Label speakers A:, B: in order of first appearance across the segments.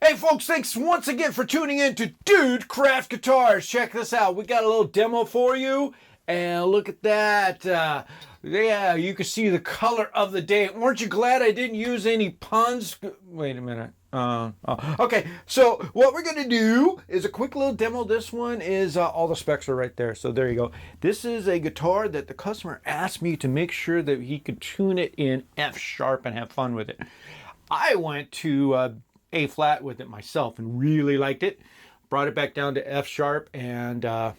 A: Hey folks, thanks once again for tuning in to Dude Craft Guitars. Check this out. We got a little demo for you. And look at that. Yeah, you can see the color of the day. Weren't you glad I didn't use any puns? Wait a minute. Okay, so what we're going to do is a quick little demo. This one is all the specs are right there. So there you go. This is a guitar that the customer asked me to make sure that he could tune it in F sharp and have fun with it. I went to A flat with it myself and really liked it. Brought it back down to F sharp and yeah,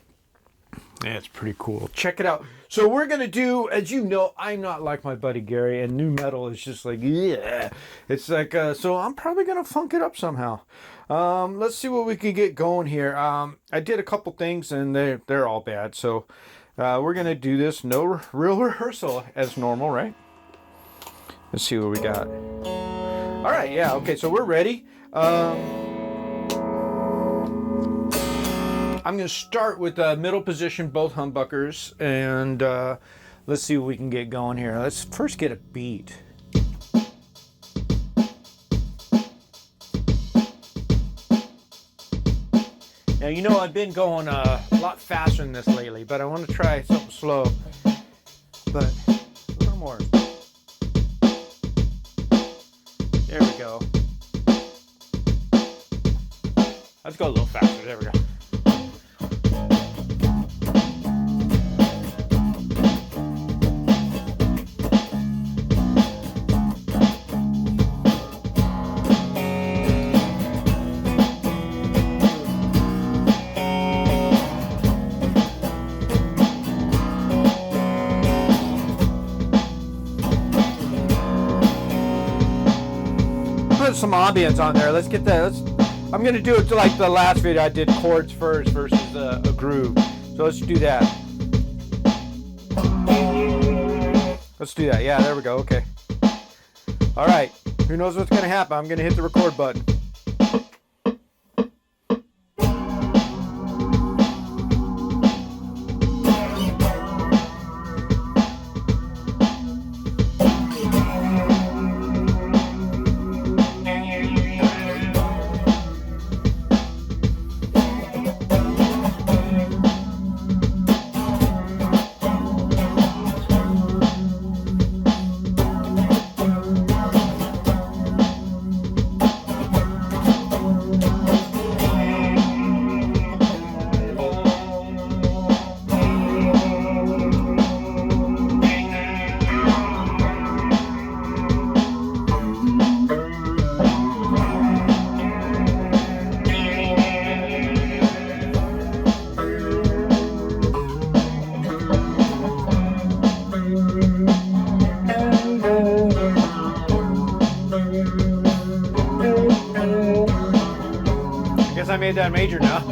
A: it's pretty cool. Check it out. So we're going to do, as you know, I'm not like my buddy Gary, and new metal is just like, yeah. It's like, so I'm probably going to funk it up somehow. Let's see what we can get going here. I did a couple things, and they're all bad. So we're going to do this. No real rehearsal as normal, right? Let's see what we got. All right, yeah, okay, so we're ready. I'm going to start with middle position, both humbuckers, and let's see what we can get going here. Let's first get a beat. Now, you know I've been going a lot faster than this lately, but I want to try something slow, but a little more. There we go. Let's go a little faster. There we go. Put some ambience on there. Let's get that. I'm going to do it to like the last video. I did chords first versus a groove. So let's do that. Let's do that. Yeah, there we go. Okay. All right. Who knows what's going to happen? I'm going to hit the record button. I made that major now.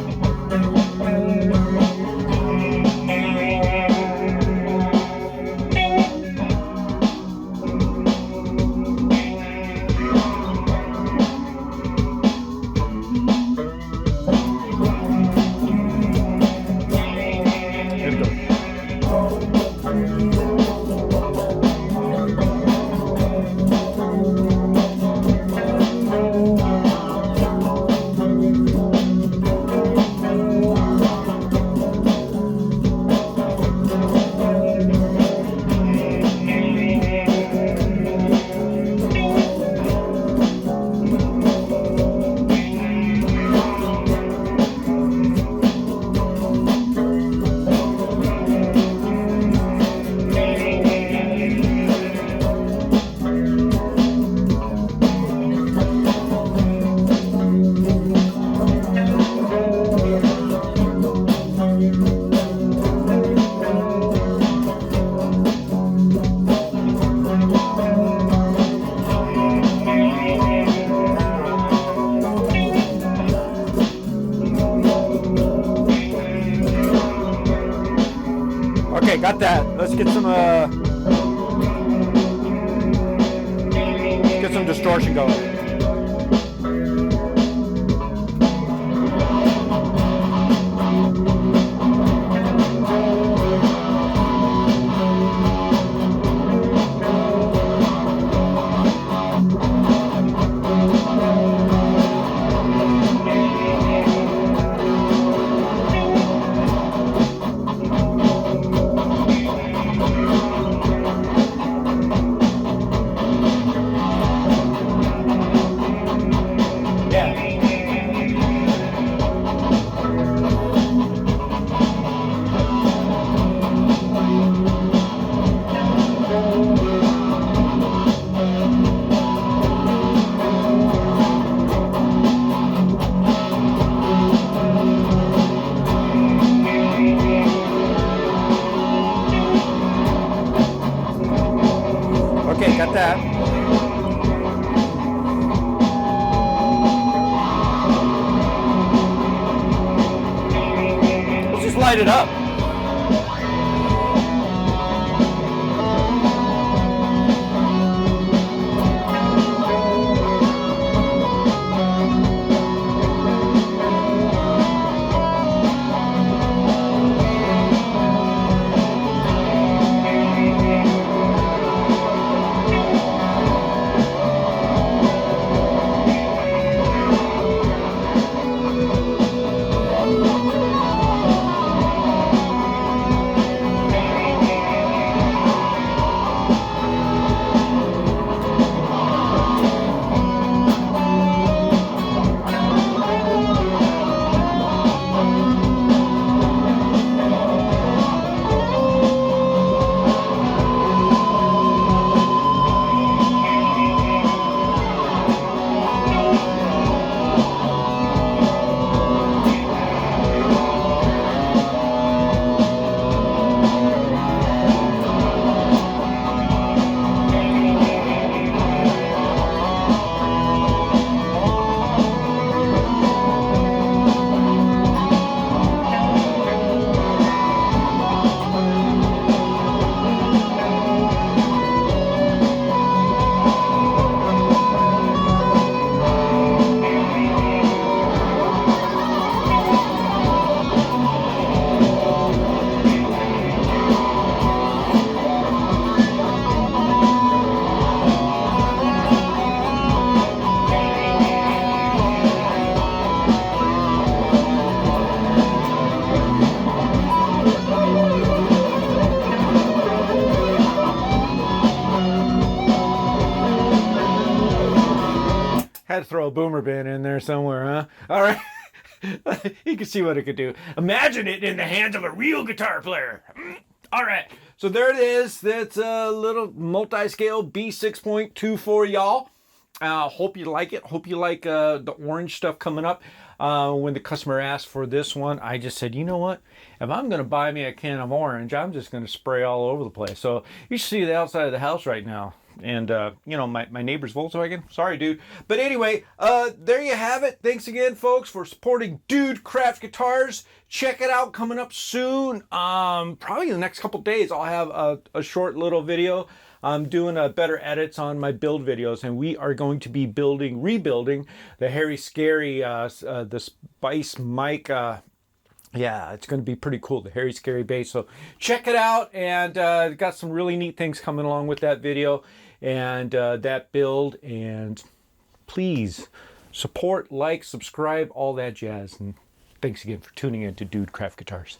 A: Okay, got that. Let's get some distortion going. light it up. Had to throw a boomer bin in there somewhere, huh? All right. You can see what it could do. Imagine it in the hands of a real guitar player. All right. So there it is. That's a little multi-scale B-6.2 for y'all. Hope you like it. Hope you like the orange stuff coming up. When the customer asked for this one, I just said, you know what? If I'm going to buy me a can of orange, I'm just going to spray all over the place. So you should see the outside of the house right now. And, you know, my neighbor's Volkswagen. Sorry, dude. But anyway, there you have it. Thanks again, folks, for supporting Dude Craft Guitars. Check it out coming up soon. Probably in the next couple days, I'll have a short little video. I'm doing better edits on my build videos, and we are going to be rebuilding the Hairy Scary, the Spice mic. Yeah, it's going to be pretty cool, the Hairy Scary bass. So check it out, and got some really neat things coming along with that video and that build. And please support, like, subscribe, all that jazz. And thanks again for tuning in to Dude Craft Guitars.